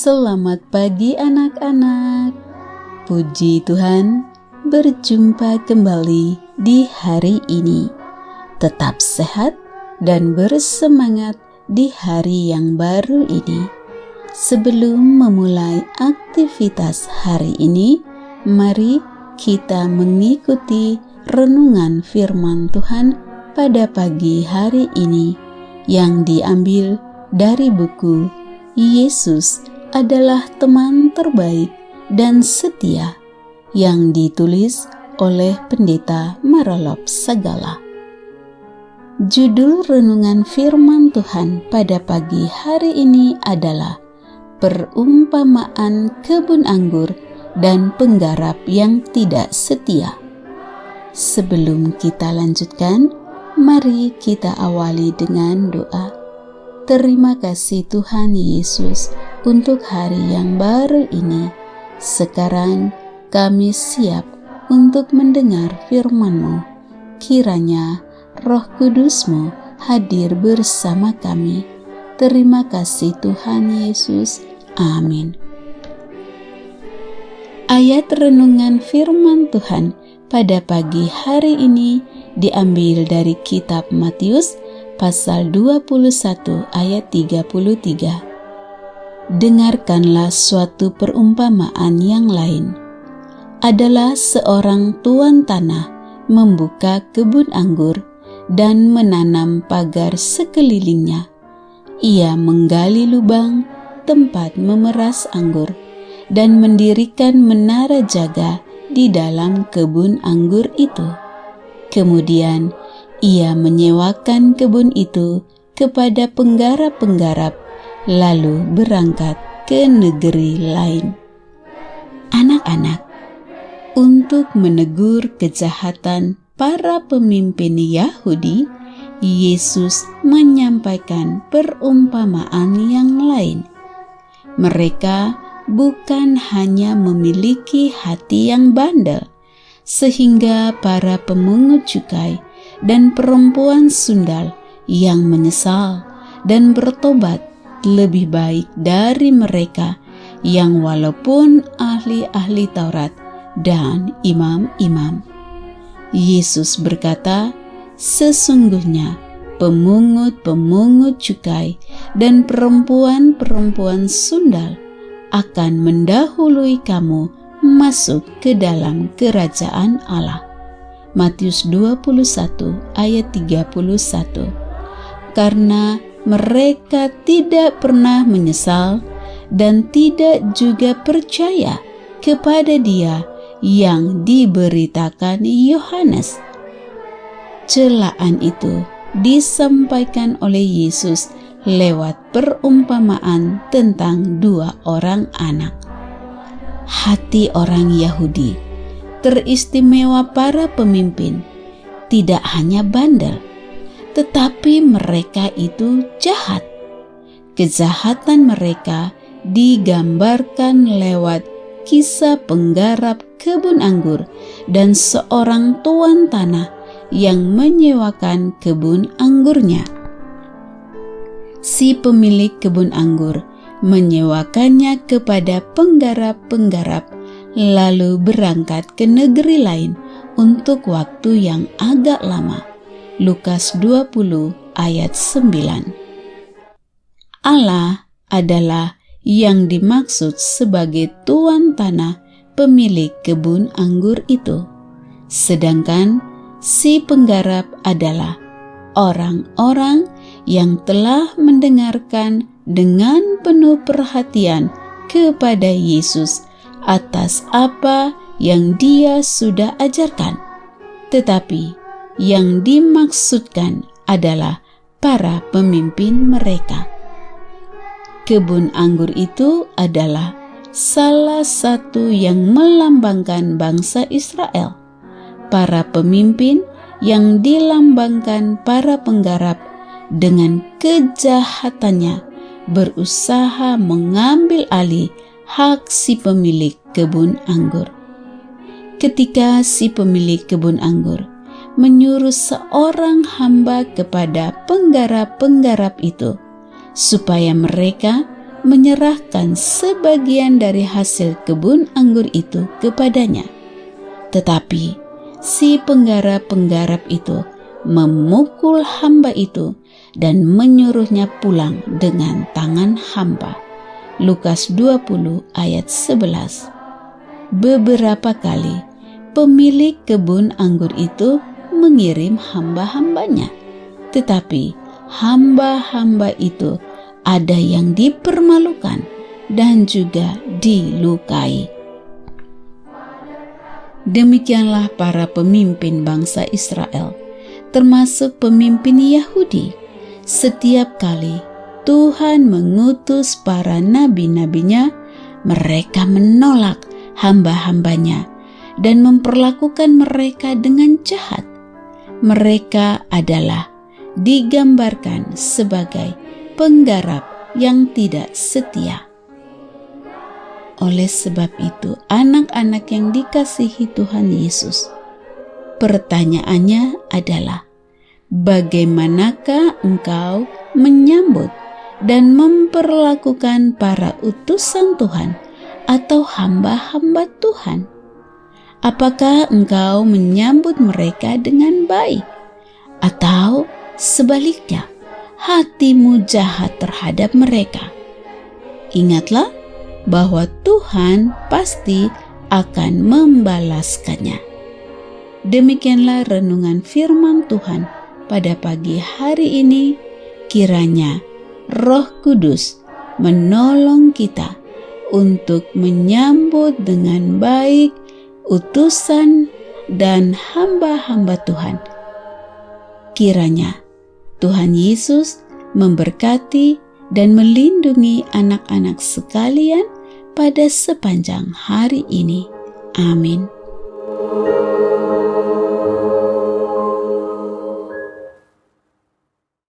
Selamat pagi anak-anak. Puji Tuhan, berjumpa kembali di hari ini. Tetap sehat dan bersemangat di hari yang baru ini. Sebelum memulai aktivitas hari ini, mari kita mengikuti renungan firman Tuhan pada pagi hari ini yang diambil dari buku Yesus adalah teman terbaik dan setia yang ditulis oleh Pendeta Marolop Sagala. Judul renungan firman Tuhan pada pagi hari ini adalah Perumpamaan Kebun Anggur dan Penggarap yang Tidak Setia. Sebelum kita lanjutkan, mari kita awali dengan doa. Terima kasih Tuhan Yesus untuk hari yang baru ini. Sekarang kami siap untuk mendengar firman-Mu. Kiranya Roh Kudus-Mu hadir bersama kami. Terima kasih Tuhan Yesus. Amin. Ayat renungan firman Tuhan pada pagi hari ini diambil dari kitab Matius pasal 21 ayat 33. Dengarkanlah suatu perumpamaan yang lain. Adalah seorang tuan tanah membuka kebun anggur dan menanam pagar sekelilingnya. Ia menggali lubang tempat memeras anggur dan mendirikan menara jaga di dalam kebun anggur itu. Kemudian ia menyewakan kebun itu kepada penggarap-penggarap, lalu berangkat ke negeri lain. Anak-anak, untuk menegur kejahatan para pemimpin Yahudi, Yesus menyampaikan perumpamaan yang lain. Mereka bukan hanya memiliki hati yang bandel, sehingga para pemungut cukai dan perempuan sundal yang menyesal dan bertobat lebih baik dari mereka yang walaupun ahli-ahli Taurat dan imam-imam. Yesus berkata, sesungguhnya pemungut-pemungut cukai dan perempuan-perempuan sundal akan mendahului kamu masuk ke dalam kerajaan Allah. Matius 21 ayat 31. Karena mereka tidak pernah menyesal dan tidak juga percaya kepada Dia yang diberitakan Yohanes. Celaan itu disampaikan oleh Yesus lewat perumpamaan tentang dua orang anak. Hati orang Yahudi, teristimewa para pemimpin, tidak hanya bandel, tetapi mereka itu jahat. Kejahatan mereka digambarkan lewat kisah penggarap kebun anggur dan seorang tuan tanah yang menyewakan kebun anggurnya. Si pemilik kebun anggur menyewakannya kepada penggarap-penggarap, lalu berangkat ke negeri lain untuk waktu yang agak lama. Lukas 20 ayat 9. Allah adalah yang dimaksud sebagai tuan tanah pemilik kebun anggur itu. Sedangkan si penggarap adalah orang-orang yang telah mendengarkan dengan penuh perhatian kepada Yesus atas apa yang Dia sudah ajarkan. Tetapi yang dimaksudkan adalah para pemimpin mereka. Kebun anggur itu adalah salah satu yang melambangkan bangsa Israel. Para pemimpin yang dilambangkan para penggarap dengan kejahatannya berusaha mengambil alih hak si pemilik kebun anggur. Ketika si pemilik kebun anggur menyuruh seorang hamba kepada penggarap-penggarap itu supaya mereka menyerahkan sebagian dari hasil kebun anggur itu kepadanya. Tetapi si penggarap-penggarap itu memukul hamba itu dan menyuruhnya pulang dengan tangan hampa. Lukas 20 ayat 11. Beberapa kali pemilik kebun anggur itu mengirim hamba-hambanya, tetapi hamba-hamba itu ada yang dipermalukan dan juga dilukai. Demikianlah para pemimpin bangsa Israel, termasuk pemimpin Yahudi. Setiap kali Tuhan mengutus para nabi-nabinya, mereka menolak hamba-hambanya dan memperlakukan mereka dengan jahat. Mereka adalah digambarkan sebagai penggarap yang tidak setia. Oleh sebab itu, anak-anak yang dikasihi Tuhan Yesus, pertanyaannya adalah, bagaimanakah engkau menyambut dan memperlakukan para utusan Tuhan atau hamba-hamba Tuhan? Apakah engkau menyambut mereka dengan baik, atau sebaliknya hatimu jahat terhadap mereka? Ingatlah bahwa Tuhan pasti akan membalaskannya. Demikianlah renungan firman Tuhan pada pagi hari ini. Kiranya Roh Kudus menolong kita untuk menyambut dengan baik utusan dan hamba-hamba Tuhan. Kiranya Tuhan Yesus memberkati dan melindungi anak-anak sekalian pada sepanjang hari ini. Amin.